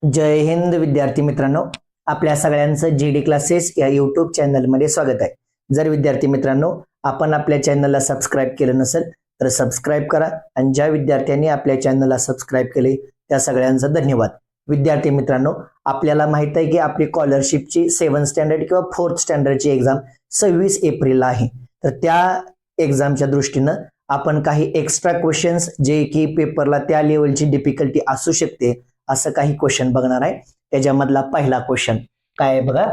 जय हिंद विद्यार्थी मित्रांनो, आपल्या सगळ्यांचं जीडी क्लासेस या यूट्यूब चॅनलमध्ये स्वागत आहे. जर विद्यार्थी मित्रांनो आपण आपल्या चॅनलला सबस्क्राईब केलं नसेल तर सबस्क्राईब करा आणि ज्या विद्यार्थ्यांनी आपल्या चॅनलला सबस्क्राईब केले त्या सगळ्यांचा धन्यवाद. विद्यार्थी मित्रांनो, आपल्याला माहित आहे की आपली स्कॉलरशिपची 7th स्टँडर्ड किंवा 4th स्टँडर्डची एक्झाम 26 एप्रिलला आहे. तर त्या एक्झामच्या दृष्टीनं आपण काही एक्स्ट्रा क्वेश्चन्स जे की पेपरला त्या लेवलची डिफिकल्टी असू शकते असं काही क्वेश्चन बघणार आहे. त्याच्यामधला पहिला क्वेश्चन काय आहे बघा.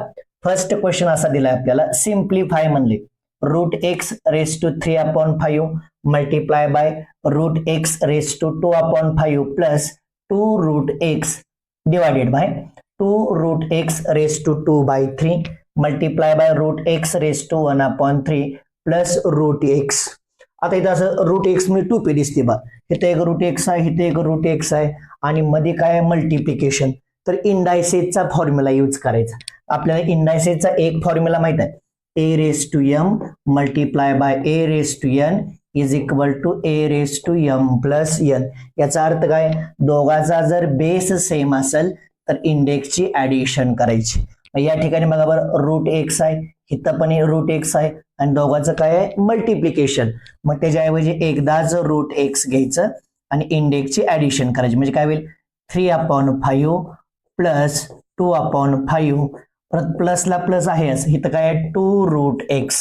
फर्स्ट क्वेश्चन असा दिलाय आपल्याला, सिम्प्लिफाय म्हणले √x⁵ multiply by √x⁵2/5 plus 2√x divided bye 2√x⁵2/3 multiply by √x⁵1/3 plus √x. आता इथं असं √x मी 2p दिसते बा, इथे एक √x आहे, इथे एक √x आहे आणि मध्ये काय मल्टिप्लिकेशन. तर इंडायसेसचा फॉर्म्युला यूज करायचा. आपल्याला इंडायसेसचा एक फॉर्म्युला माहित आहे, a⁻m multiply by a⁻n is equal to a⁻m plus n. याचा अर्थ काय, दोघाचा जर बेस सेम असेल तर इंडेक्सची ऍडिशन करायची. या ठिकाणी बघा बरं √x आहे, इथं पण √x आहे आणि दोघांचं काय आहे मल्टिप्लिकेशन. मग त्याच्याऐवजी एकदाच √x घ्यायचं आणि इंडेक्सची ऍडिशन करायची. म्हणजे काय होईल 3/5 प्लस 2/5 परत प्लसला प्लस आहे इथं काय आहे 2√x.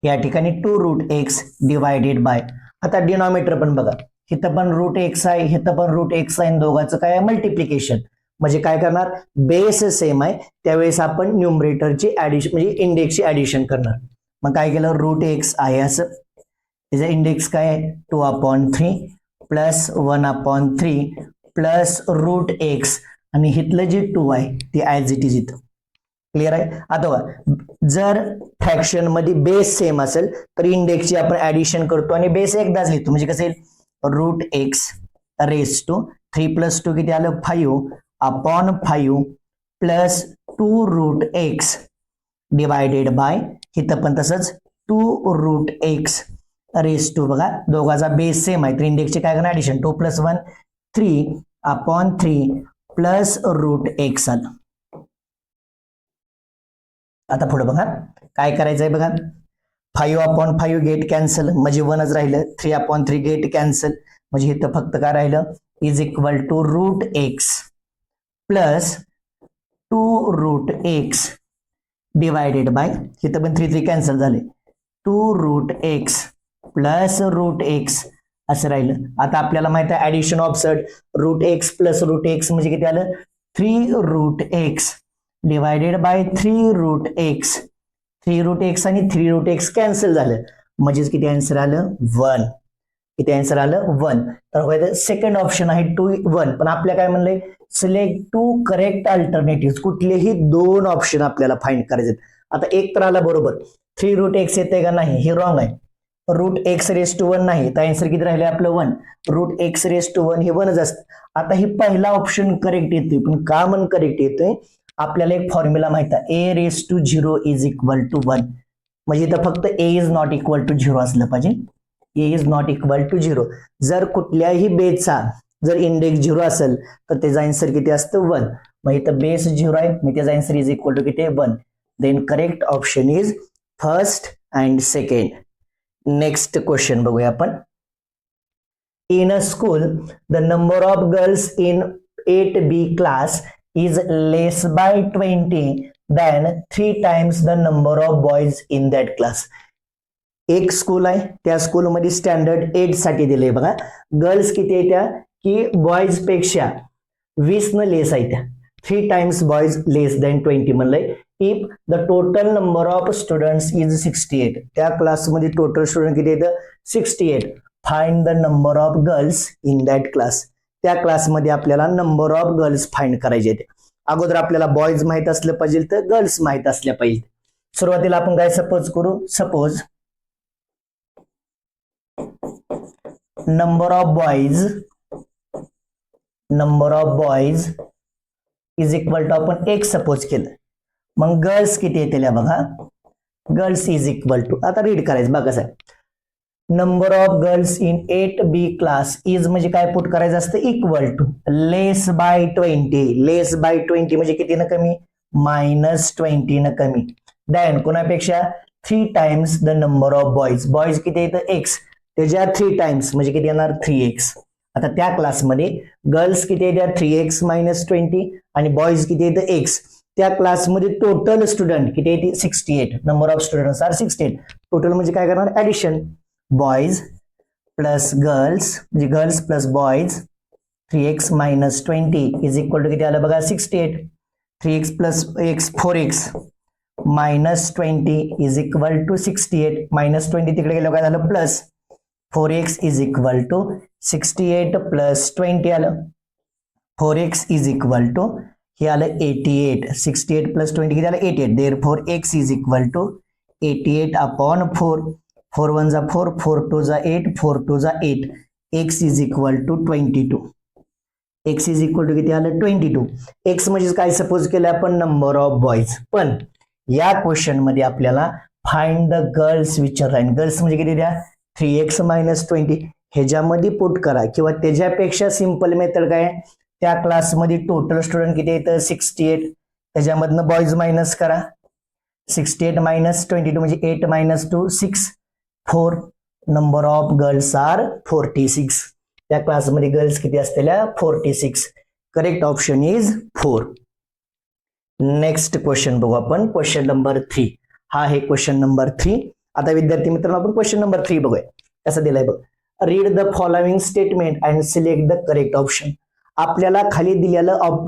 या ठिकाणी 2√x डिवायडेड बाय, आता डिनॉमिनेटर पण बघा, इथं पण √x आहे, इथं पण √x आहे आणि दोघांचं काय आहे मल्टिप्लिकेशन. म्हणजे काय करणार, बेस सेम आहे त्यावेळेस आपण न्यूमरेटरची ऍडिशन म्हणजे इंडेक्सची ऍडिशन करणार. मग काय केलं, √x आहे असं, त्याचा इंडेक्स काय आहे 2/3 प्लस 1/3 प्लस √x आणि इथलं जे 2 आहे ते ऍज इट इज इथं. क्लिअर आहे. आता जर फ्रॅक्शन मध्ये बेस सेम असेल तर इंडेक्सची आपण ऍडिशन करतो आणि बेस एकदाच लिहितो. म्हणजे कसं येईल √x⁵3 प्लस 2 किती आलं 5/5 प्लस 2√x डिवायडेड बाय इथं पण तसंच 2√x⁵ बघा दोघाचा बेस सेम आहे तर इंडेक्सचे काय करणार ऍडिशन 2 + 1 3/3 प्लस √x आलं. आता पुढे बघा काय करायचंय बघा, 5/5 गेट कॅन्सल म्हणजे 1च राहिलं, 3/3 गेट कॅन्सल म्हणजे इथं फक्त काय राहिलं is equal to √x plus 2√x divided by इथं पण 3 कॅन्सल झाले 2√x प्लस √x असं राहिलं. आता आपल्याला माहित आहे addition of surd √x plus √x म्हणजे किती आलं 3√x divided by 3√x. 3√x आणि 3√x कॅन्सल झालं म्हणजेच किती आन्सर आलं 1. किती आन्सर आलं 1. तर सेकंड ऑप्शन आहे 2 1. पण आपल्या काय म्हणलंय सिलेक्ट 2 करेक्ट अल्टरनेटिव्ह, कुठलेही 2 ऑप्शन आपल्याला फाइंड करायचे. आता एक तर आला बरोबर 3√x येते का नाही हे रॉंग आहे. √x⁵1 नाही तर आन्सर किती राहिले आपलं 1. √x⁵1 हे 1च असतं. आता ही पहिला ऑप्शन करेक्ट येतोय, पण का म्हणून करेक्ट येतोय, आपल्याला एक फॉर्म्युला माहित आहे a⁻0 इज इक्वल टू 1. म्हणजे इथं फक्त a is not equal to 0 असलं पाहिजे. a is not equal to 0. जर कुठल्याही बेसचा जर इंडेक्स 0 असेल तर त्याचा आन्सर किती असतं 1. मग इथं बेस 0 आहे मग त्याचा आन्सर इज इक्वल टू किती 1. Then correct option is first and second. Next question बघूया आपण. In a school the number of girls in 8B class is less by 20 than 3 times the number of boys in that class. एक school आहे त्या स्कूलमध्ये standard 8 साठी दिले बघा, girls किती आहे त्या की बॉयज पेक्षा 20 न लेस आहे त्या, 3 टाइम्स बॉयज लेस दॅन 20 म्हणलंय. If the total number of students is 68, त्या क्लासमध्ये टोटल स्टुडंट किती आहेत 68. Find the number of girls in that class. त्या क्लासमध्ये आपल्याला नंबर ऑफ गर्ल्स फाइंड करायचे आहेत. अगोदर आपल्याला बॉयज माहित असलं पाहिजे तर गर्ल्स माहित असल्या पाहिजे. सुरुवातीला आपण काय सपोज करू, suppose number of boys is equal to आपण 1 सपोज केलं. मग गर्ल्स किती येतील बघा, गर्ल्स इज इक्वल टू, आता रीड करायचं बघा साहेब, number of girls in 8B class is म्हणजे काय पुट करायचं असतं equal to less by 20. Less by 20 म्हणजे किती ना कमी -20 न कमी. देन कोणापेक्षा 3 times the number of boys. Boys किती येतं एक्स, त्याच्या 3 टाइम्स म्हणजे किती येणार 3x. आता त्या क्लासमध्ये गर्ल्स किती येत्या 3x - 20 आणि बॉईज किती येतं एक्स. त्या क्लासमध्ये टोटल स्टुडंट किती येते 68. Number of students are 68. Total म्हणजे काय करणार ऍडिशन बॉईज प्लस गर्ल्स म्हणजे girls plus boys 3x - 20 is equal to किती आलं बघा 68. 3x plus x 4x -20 is equal to 68. -20 तिकडे गेलं काय झालं plus 4x is equal to 68 plus 20 आलं. 4x इज इक्वल टू हे आलं 88. 68 प्लस 20 किती आलं 88. Therefore x is equal to 88 upon 4. 4 1 जा 4, 4 2 जा 8, 4 2 जा 8. x is equal to 22. x is equal to किती आलं 22. x म्हणजे काय सपोज केलं आपण नंबर ऑफ बॉईज. पण या क्वेश्चन मध्ये आपल्याला फाइंड द गर्ल्स विचारलं आहे. गर्ल्स म्हणजे किती द्या 3x - 20 ह्याच्यामध्ये पुट करा किंवा त्याच्यापेक्षा सिंपल मेथड काय त्या क्लासमध्ये टोटल स्टुडंट किती येतं 68. त्याच्यामधनं बॉईज मायनस करा 68 - 22 म्हणजे 8 - 2 6 4. Number of girls are 46. त्या क्लासमध्ये गर्ल्स किती असलेल्या 46. Correct option is 4. Next question बघू आपण क्वेश्चन नंबर 3. हा आहे क्वेश्चन नंबर 3. आता विद्यार्थी मित्रांनो आपण क्वेश्चन नंबर 3 बघूया कसं दिलंय बघ. Read the following statement and select the correct option. आपल्याला खाली दिलेलं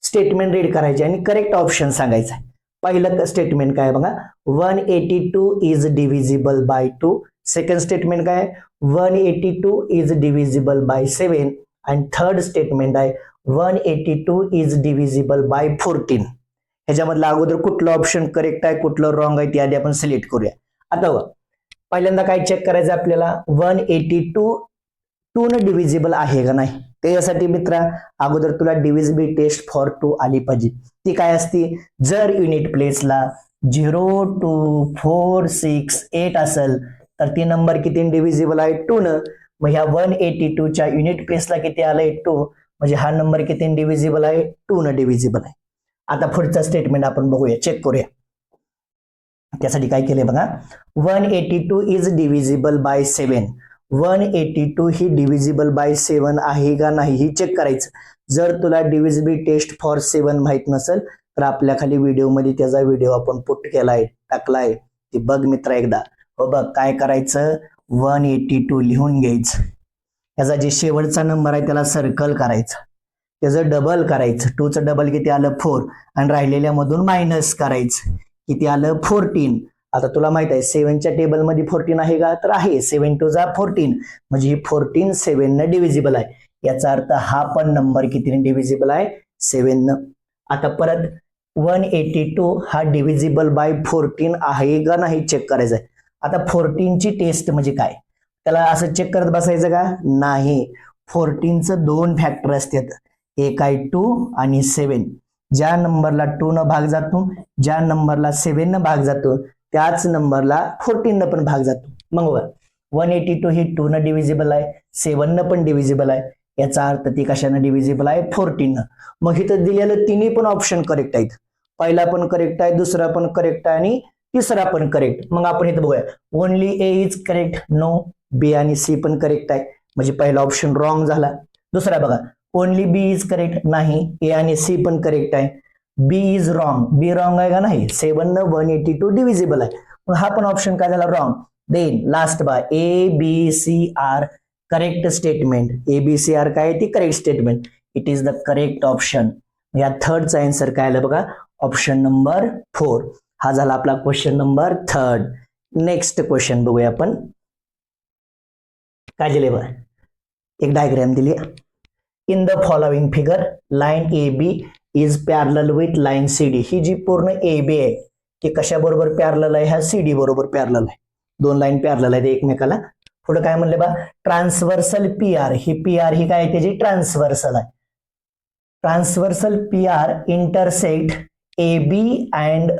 स्टेटमेंट रीड करायचे आणि करेक्ट ऑप्शन सांगायचं आहे. पहिलं स्टेटमेंट काय बघा 182 is divisible by 2. Second statement काय 182 इज डिव्हिजिबल बाय 7 आणि थर्ड स्टेटमेंट आहे 182 इज डिव्हिजिबल बाय 14. ह्याच्यामधलं अगोदर कुठलं ऑप्शन करेक्ट आहे कुठलं रॉंग आहे ते आधी आपण सिलेक्ट करूया. आता पहिल्यांदा काय चेक करायचं आपल्याला 182 2 न डिव्हिजिबल आहे का नाही. त्याच्यासाठी मित्रा अगोदर तुला डिव्हिजिबिलिटी टेस्ट फॉर 2 आली पाहिजे. ती काय असते जर युनिट प्लेसला 0 2 4 6 8 असेल तर ती नंबर किती डिव्हिजिबल आहे 2 न. मग ह्या 182 च्या युनिट प्लेसला किती आलंय 2 म्हणजे हा नंबर किती डिव्हिजिबल आहे 2 न डिव्हिजिबल आहे. आता पुढचा स्टेटमेंट आपण बघूया चेक करूया. त्यासाठी काय केलंय बघा 182 is divisible by 7. 182 he divisible by 7 आहे का नाही ही चेक करायचं. जर तुला डिव्हिजिबिलिटी टेस्ट फॉर 7 माहित नसेल तर आपल्या खाली व्हिडिओमध्ये त्याचा व्हिडिओ आपण पुट केलाय टाकलाय ती बघ मित्रा एकदा. हो बघ काय करायचं 182 लिहून घ्यायचं. याचा जे शेवटचा नंबर आहे त्याला सर्कल करायचं. त्याचं डबल करायचं 2 चं डबल किती आलं 4 आणि राहिलेल्या मधून मायनस करायचं किती आलं 14. आता तुला माहित आहे 7 च्या टेबल मध्ये 14 आहे का तर आहे. 7 2 जा 14 म्हणजे 14 7 न डिव्हिजिबल आहे. याचा अर्थ हा पण नंबर कितीने डिव्हिजिबल आहे 7 न. आता परत 182 हा डिव्हिजिबल बाय 14 आहे का नाही चेक करायचं आहे. आता 14 ची टेस्ट म्हणजे काय त्याला असं चेक करत बसायचं का नाही. 14चं 2 फॅक्टर असतात एक आहे 2 आणि 7. ज्या नंबरला 2 न भाग जातो ज्या नंबरला 7 न भाग जातो त्याच नंबरला 14 न पण भाग जातो. मग 182 ही 2 न डिव्हिजिबल आहे 7 न पण डिव्हिजिबल आहे. याचा अर्थ ती कशाने डिव्हिजिबल आहे 14 न. मग इथं दिलेलं तिन्ही पण ऑप्शन करेक्ट आहेत. पहिला पण करेक्ट आहे दुसरा पण करेक्ट आहे आणि तिसरा पण करेक्ट. मग आपण इथं बघूया only A is correct no. B आणि सी पण करेक्ट आहे म्हणजे पहिला ऑप्शन रॉंग झाला. दुसरा बघा ओनली बी इज करेक्ट नाही. ए आणि सी पण करेक्ट आहे. बी इज रॉंग. बी रॉंग आहे का नाही 7 न 182 डिव्हिजिबल आहे. मग हा पण ऑप्शन काय झाला रॉंग. देन लास्ट बा A B C are correct statement. A B C are काय ती correct statement. It is the correct option. या थर्डचा आन्सर काय आलं बघा ऑप्शन नंबर 4. हा झाला आपला क्वेश्चन नंबर 3. नेक्स्ट क्वेश्चन बघूया आपण काय दिले बघा. एक डायग्राम दिली. In the following figure line A B is parallel with line C D. ही जी पूर्ण ए बी आहे ती कशा बरोबर पॅरलल आहे ह्या सी डी बरोबर पॅरलल आहे. 2 लाईन पॅरलल आहेत एकमेकाला. पुढे काय म्हणले बा ट्रान्सव्हर्सल पी आर. ही पी आर ही काय त्याची ट्रान्सव्हर्सल आहे. Transversal P R intersect A B and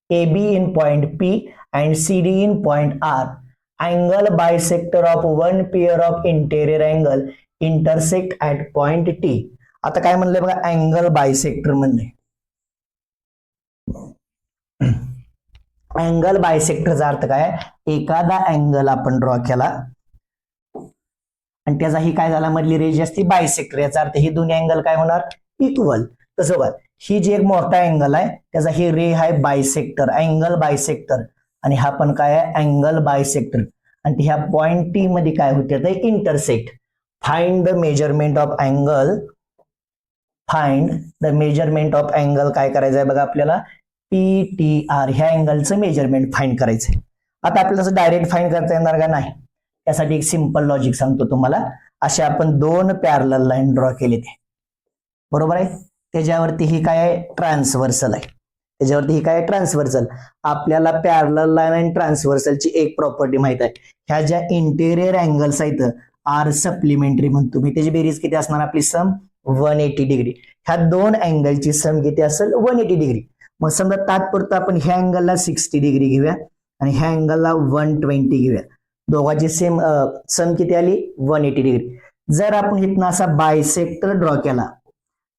A B in point P and C D in point R angle bisector of one pair of interior angle intersect at point T. आता काय म्हणलंय बघा, angle bisector म्हणलंय. Angle बायसेक्टरचा अर्थ काय, एखादा angle आपण ड्रॉ केला आणि त्याचा ही काय झाला मधली रेज असते बायसेक्टर, याचा अर्थ ही दोन्ही अँगल काय होणार, इक्वल. तसं बघ, ही जी एक मोठा अँगल आहे त्याचा ही रे आहे बायसेक्टर, अँगल बायसेक्टर, आणि हा पण काय आहे अँगल बायसेक्टर, आणि ह्या पॉइंट टी मध्ये काय होते तर intersect. Find the measurement of angle, find the measurement of angle काय करायचं आहे बघा आपल्याला, PTR ह्या अँगलचं मेजरमेंट फाइंड करायचंय. आता आपल्याला असं डायरेक्ट फाइंड करता येणार का, नाही. त्यासाठी एक सिंपल लॉजिक सांगतो तुम्हाला. असे आपण दोन पॅरलल लाईन ड्रॉ केले ते, बरोबर आहे. त्याच्यावरती ही काय आहे, ट्रान्सव्हर्सल आहे. त्याच्यावरती ही काय आहे, ट्रान्सव्हर्सल. आपल्याला पॅरलल लाईन आणि ट्रान्सव्हर्सलची एक प्रॉपर्टी माहित आहे, ह्या ज्या इंटेरियर अँगल्स आहेत आर सप्लिमेंटरी म्हणतो मी, त्याची बेरीज किती असणार आपली, सम 180 डिग्री. ह्या दोन अँगलची सम किती असेल, 180 डिग्री. मग समजा तात्पुरतं आपण ह्या अँगलला 60 डिग्री घेऊया आणि ह्या अँगलला 120 घेऊया. दोघांची सेम सम किती आली, 180 डिग्री. जर आपण इथनं असा बायसेक्टर ड्रॉ केला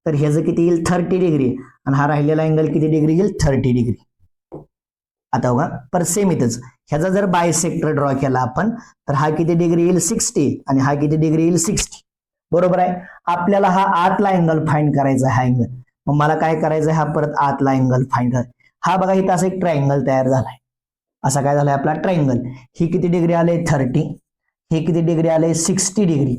तर ह्याचं किती येईल, 30 डिग्री, आणि हा राहिलेला अँगल किती डिग्री येईल, 30 डिग्री. आता बघा पर सेम इथंच ह्याचा जर बायसेक्टर ड्रॉ केला आपण तर हा किती डिग्री येईल, 60, आणि हा किती डिग्री येईल, 60. बरोबर आहे. आपल्याला हा आतला अँगल फाइंड करायचा, हा अँगल. मग मला काय करायचं, हा परत आतला अँगल फाइंड करायचा. हा बघा इथं असं एक ट्रायंगल तयार झालाय, असा काय झालाय आपला ट्रायंगल. ही किती डिग्री आले, 30, हे किती डिग्री आले, 60 डिग्री.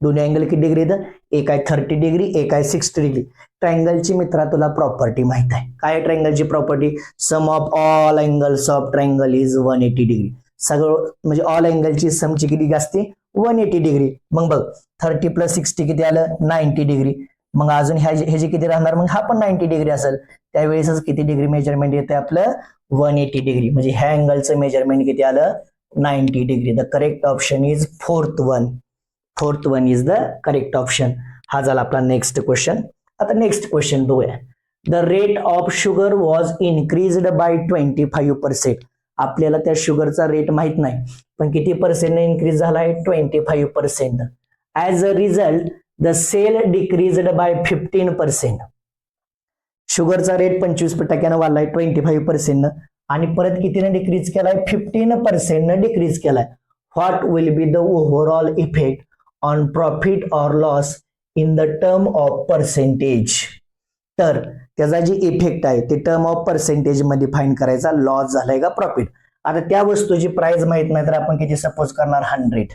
दोन्ही अँगल किती डिग्री येतं, एक आहे 30 डिग्री, एक आहे 60 डिग्री. ट्रायंगलची मित्रा तुला प्रॉपर्टी माहित आहे, काय ट्रायंगलची property, sum of all angles of triangle is 180 degree. सगळं म्हणजे ऑल अँगलची समची किती असते, 180 डिग्री. मग बघ 30 + 60 किती आलं, 90 डिग्री. मग अजून ह्याची किती राहणार, मग हा पण 90 डिग्री असेल. त्यावेळेसच किती डिग्री मेजरमेंट येते आपलं, 180 डिग्री. म्हणजे ह्या अँगलचं मेजरमेंट किती आलं, 90 degree. The correct option is fourth one is the correct option. हा झाला आपला नेक्स्ट क्वेश्चन. आता नेक्स्ट क्वेश्चन बघूया. The rate of sugar was increased by 25%. आपल्याला त्या शुगरचा रेट माहित नाही, पण किती पर्सेंट इन्क्रीज झालाय, 25%. As a result the sale decreased by 15%. शुगरचा रेट 25% वाढलाय 25%, आणि परत कितीने डिक्रीज केलाय, 15% डिक्रीज केलाय. What will be the overall effect on profit or loss in the term of percentage. तर त्याचा जे इफेक्ट आहे ते टर्म ऑफ पर्सेंटेज मध्ये फाइंड करायचा, लॉस झालाय का प्रॉफिट. आता त्या वस्तूची प्राइस माहित नाही तर आपण किती सपोज करणार, 100.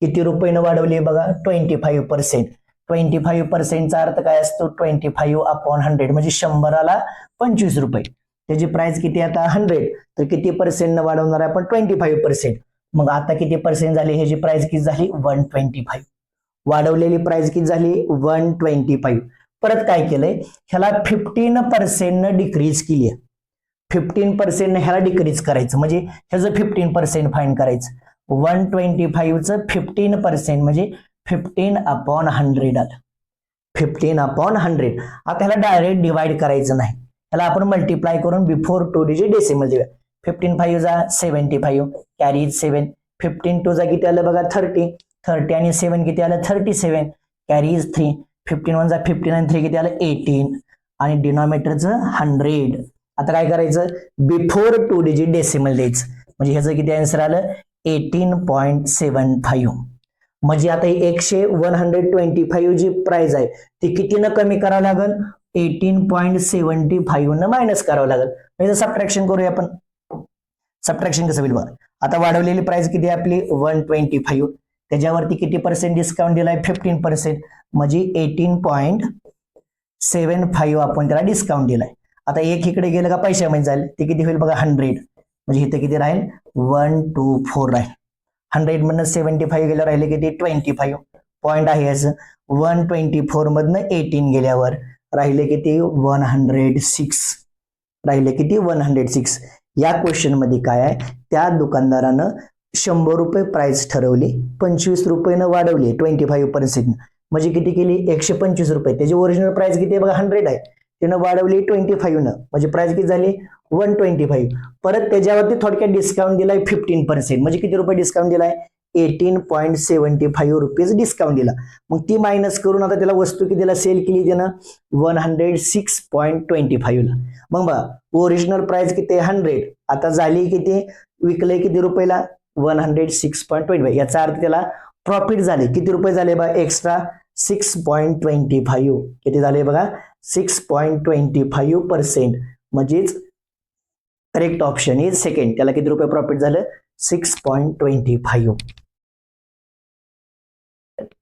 किती रुपयानं वाढवली बघा, 25%. 25%चा अर्थ काय असतो, 25/100 म्हणजे 100ला 25 रुपये. त्याची प्राइस किती आता 100, तर किती पर्सेंट वाढवणार आहे आपण, 25%. मग आता किती पर्सेंट झाली, ह्याची प्राइस किती झाली, 125. वाढवलेली प्राइस किती झाली, 125. परत काय केलंय, ह्याला 15% डिक्रीज केली आहे. 15% ह्याला डिक्रीज करायचं, म्हणजे ह्याचं 15% फाइंड करायचं. 125चं 15% म्हणजे 15/100 आलं. 15/100. आता ह्याला डायरेक्ट डिवाइड करायचं नाही, ह्याला आपण मल्टिप्लाय करून बिफोर 2 डिजिट डेसिमल देऊया. 15 जा 75, कॅरीज 7. 15 2 जा किती आलं बघा, 30. 30 आणि 7 किती आलं, 37, कॅरीज 3. 15 1 जा 15 आणि 3 किती आलं, 18, आणि डिनॉमिनेटरचं 100. आता काय करायचं, बिफोर 2 डिजिट डेसिमल द्यायचं, म्हणजे ह्याचं किती आन्सर आलं, 18.75. म्हणजे आता 125 जी प्राइस आहे ती कितीनं कमी करावं लागेल, 18.75 न मायनस करावं लागेल. म्हणजे सबट्रॅक्शन करूया आपण. सबट्रॅक्शन कसं होईल बघा, आता वाढवलेली प्राइस किती आहे आपली, 125. त्याच्यावरती किती पर्सेंट डिस्काउंट दिलाय, 15%, म्हणजे 18.75 आपण त्याला डिस्काउंट दिलाय. आता एक इकडे गेलं का पैशामध्ये जाईल, ते किती होईल बघा, 100. म्हणजे इथे किती राहील, 124 राहील. 100 मधनं 75 गेल्यावर राहिले किती, 25 पॉईंट आहे याचं. 124 मधनं 18 गेल्यावर राहिले किती, 106. राहिले किती, 106. या क्वेश्चन मध्ये काय आहे, त्या दुकानदारानं 100 रुपये प्राइस ठरवली, 25 रुपयानं वाढवली 25%. म्हणजे किती केली, 125 रुपये. त्याची ओरिजिनल प्राइस किती आहे बघा, 100 आहे. तिनं वाढवली 25 न, म्हणजे प्राइस किती झाली 125. परत त्याच्यावरती थोडक्यात डिस्काउंट दिलाय 15%, म्हणजे किती रुपये डिस्काउंट दिलाय 18.75 रुपीज डिस्काउंट दिला. मग ती मायनस करून आता त्याला वस्तू कितीला सेल केली त्यानं 106.25 ला. मग बघा ओरिजिनल प्राइस किती 100, आता झाली किती विकले किती रुपयाला 106.25. याचा अर्थ त्याला प्रॉफिट झाले किती रुपये झाले बघा एक्स्ट्रा 6.25. किती झाले बघा 6.25%, म्हणजेच करेक्ट ऑप्शन इज सेकंड. त्याला किती रुपये प्रॉफिट झालं 6.25.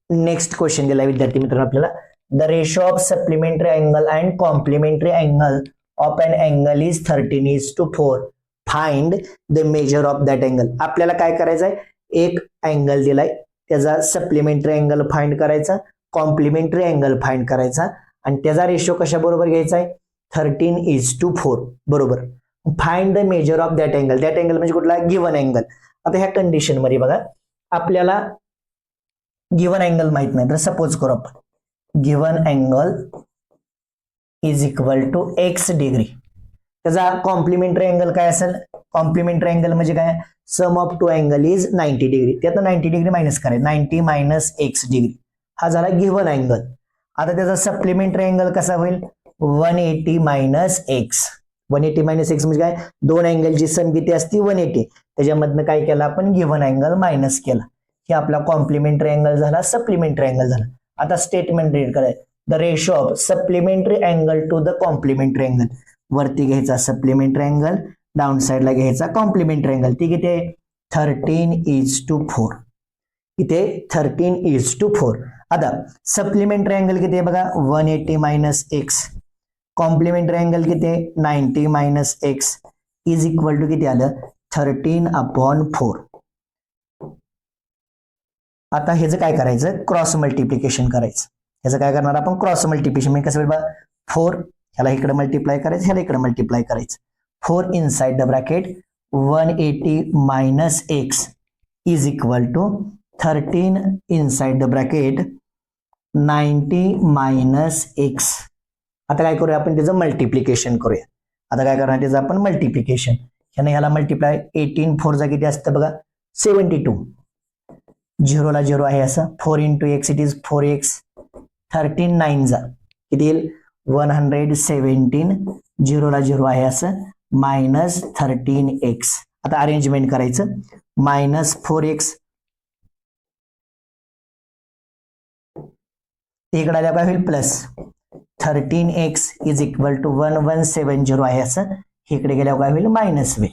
नेक्स्ट क्वेश्चन दिला विद्यार्थी मित्रांनो आपल्याला, the ratio of supplementary angle and complementary angle of an angle is 13:4. Find the measure of that angle. आपल्याला काय करायचं आहे, एक अँगल दिलाय त्याचा सप्लिमेंटरी अँगल फाइंड करायचा, कॉम्प्लिमेंटरी अँगल फाइंड करायचा आणि त्याचा रेशो कशा बरोबर घ्यायचा आहे 13:4 बरोबर. Find the measure of that angle. That angle म्हणजे कुठला गिव्हन अँगल. आता ह्या कंडिशन मध्ये बघा आपल्याला गिव्हन अँगल माहित नाही, तर सपोज करू आपण given angle is equal to x degree. त्याचा कॉम्प्लिमेंटरी अँगल काय असेल, कॉम्प्लिमेंटरी अँगल म्हणजे काय sum of two angle is 90 degree. त्यातनं 90 डिग्री मायनस करायचं 90 मायनस x डिग्री. हा झाला गिव्हन अँगल. आता त्याचा सप्लिमेंटरी अँगल कसा होईल 180 मायनस x. 180 मायनस एक्स म्हणजे काय दोन अँगलची सम किती असती 180. त्याच्यामधनं काय केलं आपण गिव्हन अँगल मायनस केला. हे आपला कॉम्प्लिमेंटरी अँगल झाला, सप्लिमेंटरी अँगल झाला. आता स्टेटमेंट रीड करायचं, the ratio of supplementary angle to the complementary angle. वरती घ्यायचा सप्लिमेंटरी अँगल, डाऊन साइडला घ्यायचा कॉम्प्लिमेंटरी अँगल. ती किती आहे 13:4. इथे 13:4. आता सप्लिमेंटरी अँगल किती आहे बघा 180 मायनस एक्स. कॉम्प्लिमेंटरी अँगल किती आहे 90 minus x is equal to किती आलं 13/4. आता ह्याचं काय करायचं क्रॉस मल्टिप्लिकेशन करायचं. ह्याचं काय करणार आपण क्रॉस मल्टिप्लिकेशन म्हणजे कसं बघा 4 ह्याला इकडे मल्टिप्लाय करायचं, ह्याला इकडे मल्टिप्लाय करायचं. 4 inside the bracket 180 minus x is equal to 13 inside the bracket 90 minus x. आता काय करूया आपण त्याचं मल्टिप्लिकेशन करूया. आता काय करणार त्याचं आपण मल्टिप्लिकेशन, ह्याने ह्याला मल्टिप्लाय 18 4 जा किती असतं बघा 72. 0 ला 0 आहे असं 4 into x it is 4x. 13 9 जा किती येईल 117. 0 ला 0 आहे असं मायनस 13x. आता अरेंजमेंट करायचं मायनस 4x इकडे आल्या काय होईल plus 13x is equal to 1170 आहे असं, इकडे गेल्यावर काय होईल मायनस होईल.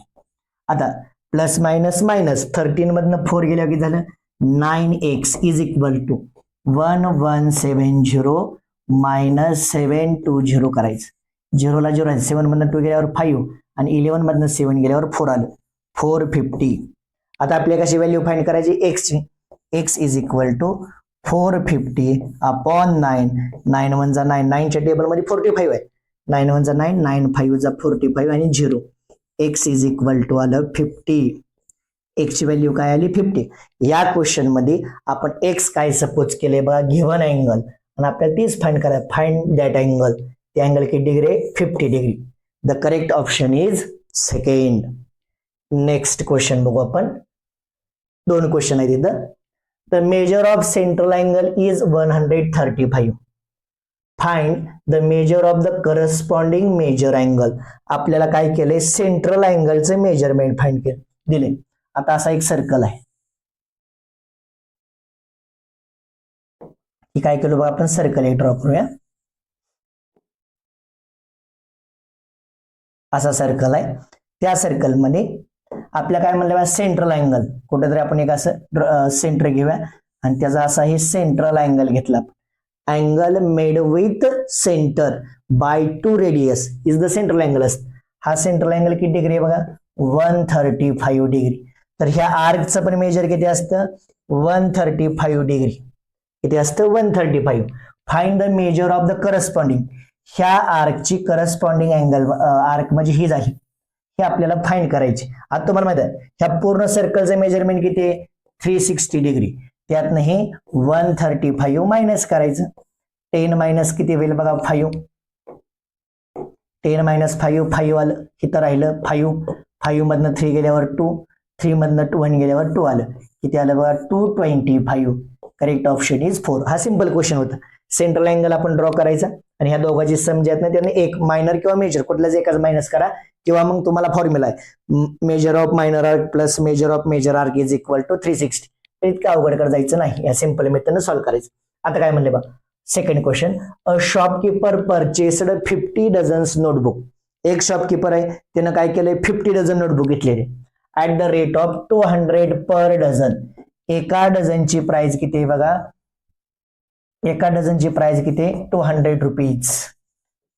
आता प्लस मायनस मायनस 13 मधनं 4 गेल्यावर किती झालं 9x is equal to 1170 minus 720 करायचं. 0 ला 0 आहे 7 मधनं 2 गेल्यावर 5 आणि 11 मधनं 7 गेल्यावर 4 आलं 450. आता आपल्याला कशी व्हॅल्यू फाइंड करायची x ची. x is equal to 450 upon 9. 9 1 जा 9, 9 च्या टेबल मध्ये 45 आहे. 9 1 जा 9, 9 5 जा 45 आणि 0. x इज इक्वल टू आलं 50. x ची व्हॅल्यू काय आली 50. या क्वेश्चन मध्ये आपण x काय सपोज केले बघा गिव्हन अँगल आणि आपल्याला तीच फाइंड करायचं. Find that angle. ते अँगल किती डिग्री आहे 50 degree. The correct option is second. Next question बघू आपण. दोन क्वेश्चन आहेत इथं. The measure of central angle is 135. Find the measure of the corresponding major angle. आपल्याला काय केलंय सेंट्रल अँगलचे मेजरमेंट फाइंड केले दिले. आता असा एक सर्कल आहे, की काय केलं बघा आपण सर्कल एक ड्रॉ करूया. असा सर्कल आहे. त्या सर्कल मध्ये आपल्या काय म्हणलं सेंट्रल अँगल कुठेतरी आपण एक असं सेंटर घेऊया आणि त्याचा असा हे सेंट्रल अँगल घेतला. Angle made with centre by 2 radius is the central angle. हा सेंट्रल अँगल किती डिग्री आहे बघा 135 डिग्री. तर ह्या आर्कचं पण मेजर किती असतं 135 डिग्री. किती असतं 135. Find the measure of the corresponding. ह्या आर्कची करस्पॉन्डिंग अँगल आर्क म्हणजे ही आहे हे आपल्याला फाइंड करायची. आता तुम्हाला माहिती आहे ह्या पूर्ण सर्कलचं मेजरमेंट किती आहे 360 डिग्री. त्यातनं हे 135 मायनस करायचं. 10 मायनस किती होईल बघा 5. 10 - 5 5 आलं, इथं राहिलं 5 5 मधनं 3 गेल्यावर 2 3 मधनं 1 गेल्यावर 2 आलं, किती आलं बघा 225. Correct option is 4. हा सिंपल क्वेश्चन होता. सेंट्रल अँगल आपण ड्रॉ करायचा आणि ह्या दोघांची सम जे आहेत ना त्याने एक मायनर किंवा मेजर कुठल्याच एकाच मायनस करा, किंवा मग तुम्हाला फॉर्म्युला आहे measure of minor arc plus measure of major arc is equal to 360. इतकं अवघडकडे जायचं नाही, या सिंपल मेथडने सॉल्व्ह करायचं. आता काय म्हणले बघा second question. A shopkeeper purchased 50 dozens notebook. एक शॉपकीपर आहे, त्यानं काय केलंय 50 डझन नोटबुक घेतलेले at the rate of 200 per dozen. एका डझनची प्राइस किती आहे बघा, एका डझनची प्राइस किती आहे 200 rupees.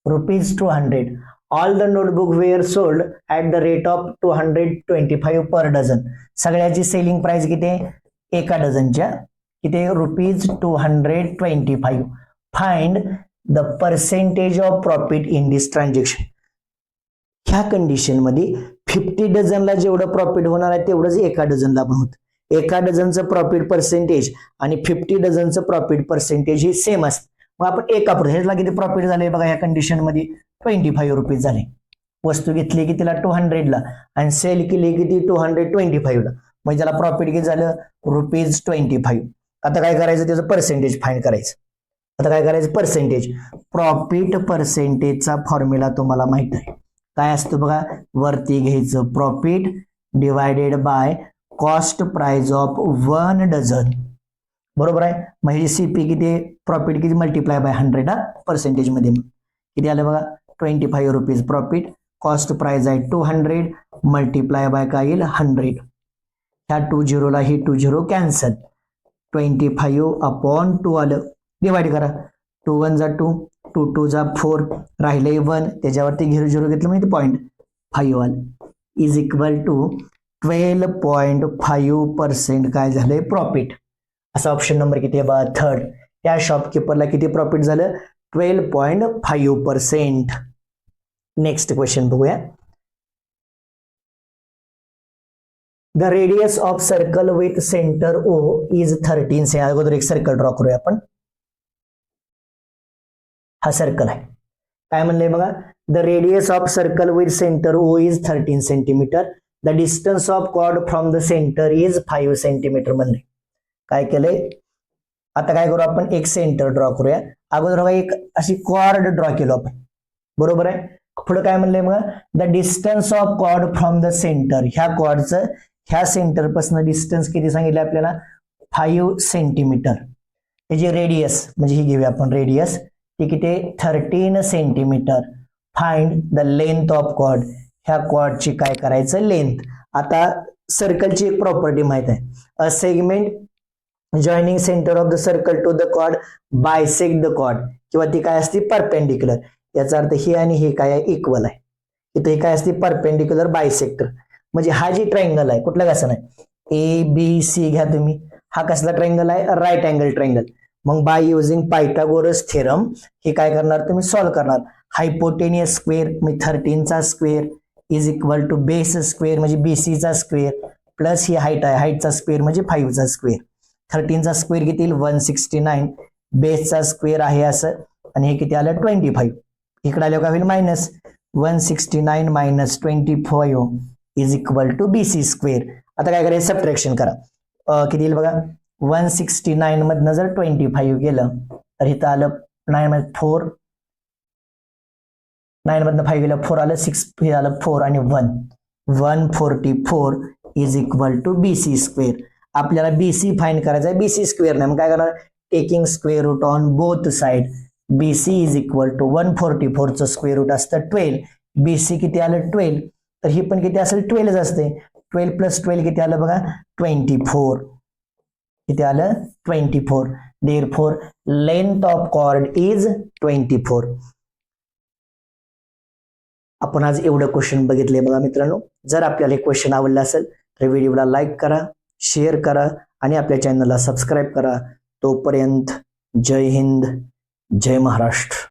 Rupees 200. All the notebook were sold at the rate of 225 per dozen. सगळ्याची सेलिंग प्राइस किती आहे एका डझनच्या किती rupees 225. Find the percentage of profit in this transaction. ह्या कंडिशन मध्ये 50 डझनला जेवढं प्रॉफिट होणार आहे तेवढंच एका डझनला पण होतं. एका डझनचं प्रॉफिट पर्सेंटेज आणि 50 डझनचं प्रॉफिट पर्सेंटेज ही सेम असतं. मग आपण एका ह्याला किती प्रॉफिट झाले बघा या कंडिशन मध्ये 25 रुपीज झाले. वस्तू घेतली की तिला 200 ला आणि सेल केली किती 225 ला, म्हणजे त्याला प्रॉफिट किती झालं रुपीज 25. आता काय करायचं त्याचं पर्सेंटेज फाइंड करायचं. आता काय करायचं पर्सेंटेज. प्रॉफिट पर्सेंटेजचा फॉर्म्युला तुम्हाला माहित आहे काय असतो बघा, वरती घ्यायचं profit divided by cost price of 1 dozen. बरोबर आहे. मग ही सीपी किती प्रॉफिट किती मल्टिप्लाय बाय 100 हा पर्सेंटेज मध्ये किती आलं बघा 25 रुपीज प्रॉफिट. कॉस्ट प्राइस आहे 200 मल्टिप्लाय बाय काय येईल 100. ह्या 20 ला ही 20 कॅन्सल. 25 अपॉन 2 आलं, डिवाइड करा. 2 1 जा 2 2 2 जा 4 राहिले 1, त्याच्यावरती 0 घेतलं म्हणजे 0.5 आलं इज इक्वल टू 12.5% काय झालंय प्रॉफिट. असा ऑप्शन नंबर किती आहे बघा थर्ड. त्या शॉपकीपरला किती प्रॉफिट झालं 12.5%. नेक्स्ट क्वेश्चन बघूया. The radius of circle with centre O is 13 अगोदर एक सर्कल ड्रॉ करूया आपण. हा सर्कल आहे. काय म्हणलंय बघा the radius of circle with centre O is 13 centimetre. The distance of chord from the centre is 5 centimetre म्हणले. काय केलंय आता काय करू आपण एक सेंटर ड्रॉ करूया. अगोदर बघा एक अशी कॉर्ड ड्रॉ केलो आपण. बरोबर आहे. पुढे काय म्हणलंय बघा the distance of chord from the centre. ह्या कॉर्डचं ह्या सेंटर पासून डिस्टन्स किती सांगितलं आपल्याला 5 सेंटीमीटर. त्याची रेडियस म्हणजे ही घेऊया आपण रेडियस ती किती 13 centimetre. Find the length of chord. ह्या कॉर्डची काय करायचं लेंथ. आता सर्कलची एक प्रॉपर्टी माहित आहे. A segment joining centre of the circle to the chord bisect the chord, किंवा ती काय असते परपेंडिक्युलर. याचा अर्थ हे आणि हे काय आहे इक्वल आहे. इथे हे काय असते परपेंडिक्युलर बायसेक्टर. म्हणजे हा जी ट्रायंगल आहे कुठला कसं नाही ABC घ्या तुम्ही. हा कसला ट्रायंगल आहे राईट अँगल ट्रायंगल. मग बाय युजिंग पायथागोरस थेरम हे काय करणार तुम्ही सॉल्व्ह करणार. हायपोटेनियस स्क्वेअर म्हणजे 13 चा square is equal to base square म्हणजे BC चा स्क्वेअर प्लस ही हाईट आहे हाईटचा स्क्वेअर म्हणजे 5 चा स्क्वेअर. 13 चा स्क्वेअर किती 169 बेसचा स्क्वेअर आहे असं आणि हे किती आलं 25. इकडे आल्यावर काय होईल minus 169 minus 25 is equal to BC square. आता काय करायचं सबट्रॅक्शन करा. किती येईल बघा 169 मधनं जर 25 गेलं तर इथं आलं 9 मध्ये 4 9 मधनं 5 गेलं 4 आलं 6 हे आलं 4 आणि 1 144 is equal to BC square. आपल्याला BC फाइंड करायचा आहे BC स्क्वेअर नाही. मग काय करणार taking square root on both side. BC is equal to 144 चं स्क्वेअर रूट असतं 12. BC किती आलं 12 तर ही पण किती असेल 12 असते. 12 प्लस 12 किती आलं बघा 24. किती आलं 24. Therefore length of chord is 24. आपण आज एवढं क्वेश्चन बघितले बघा मित्रांनो. जर आपल्याला हे क्वेश्चन आवडला असेल तर व्हिडिओला लाईक करा, शेअर करा आणि आपल्या चॅनलला सबस्क्राईब करा. तोपर्यंत जय हिंद, जय महाराष्ट्र.